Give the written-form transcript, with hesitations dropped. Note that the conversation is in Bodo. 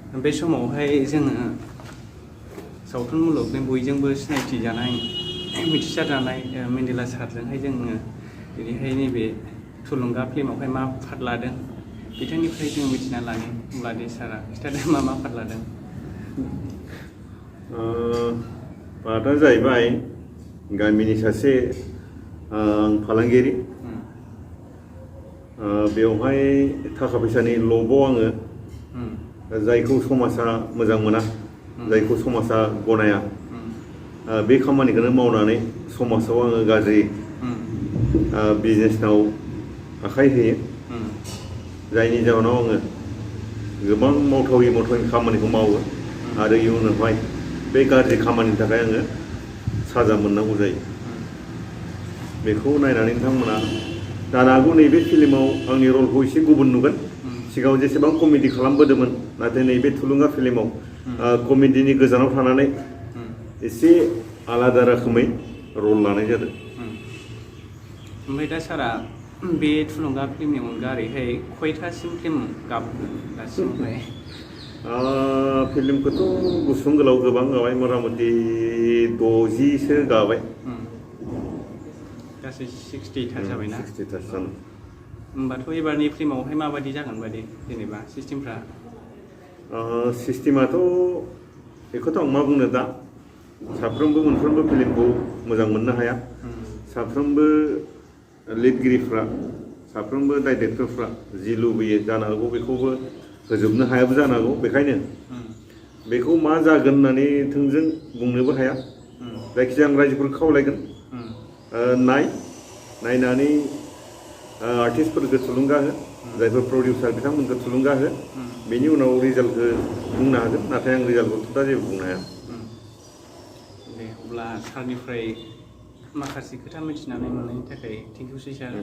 बे समावहाय जोङो सावथुन मुलुगनि बयजोंबो सिनायथि जानाय मिथिसार जानाय मेन्डेला सारजोंहाय जोङो दिनैहाय नैबे थुलुंगा फिल्मावहाय मा पार्ट लादों बिथांनिफ्राय जों मिथिना लानो होमब्ला दे सारा खिन्थादो मा पार्ट लादों। पार्टआ जाहैबाय गामिनि सासे फालांगियारि बेवहाय थाखा फैसानि लबाव आङो जायखौ समाजा मोजां मोना जायखौ समाजा गनाया बे खामानिखौनो मावनानै समाजाव आङो गाज्रि बिजनेसआव आखाइ होयो जायनि जाहोनाव आङो गोबां मावथावै खामानिखौ मावो आरो इयुनावहाय बे गाज्रि खामानिनि थाखाय आङो साजा मोननांगौ जायो। बेखौ नायनानै नोंथांमोना जानो हागौ नैबे फिल्माव आंनि रलखौ एसे गुबुन नुगोन। सिगाङाव जेसेबां कमेडि खालामबोदोंमोन नाथाय नैबे थुलुंगा फिल्माव कमेडिनि गोजानाव थानानै एसे आलादा रोखोमै रल लानाय जादों। ओमफ्राय दा सारा बे थुलुंगा फिल्मनि अनगा ओरैहाय खयथासिम फिल्म गाबखो दासिमहाय? फिल्मखौथ' गुसुं गोलाव गोबां गाबाय मथा मथि 60सो गाबाय। गासै 60था जाबायना? 60थासो जाबाय। होमबाथ' एबारनि फिल्मावहाय माबायदि जागोन बायदि जेनेबा सिस्टेमफ्रा? सिस्टेमाथ' बेखौथ' आं मा बुंनो दा साफ्रोमबो मोनफ्रोमबो फिल्मखौ मोजां मोननो हाया। साफ्रोमबो लिरगिरिफ्रा साफ्रोमबो डाइरेक्टरफ्रा जि लुबैयो जानो हागौ बेखौबो होजोबनो हायाबो जानो हागौ। बेखायनो बेखौ मा जागोन होननानै थोंजों बुंनोबो हाया। जायखिजाया आं रायजोफोरखौ खावलायगोन नायनानै आर्टिस्टफोरखौ थुलुंगा हो जायफोर प्रडिउसार बिथांमोनखौ थुलुंगा हो बेनि उनाव रिजाल्टखौ बुंनो हागोन नाथाय आं रिजाल्टखौथ' दा जेबो बुंनो हाया। दे अब्ला सारनिफ्राय माखासे खोथा मिथिनानै मोननायनि थाखाय थेंकिउसै सार।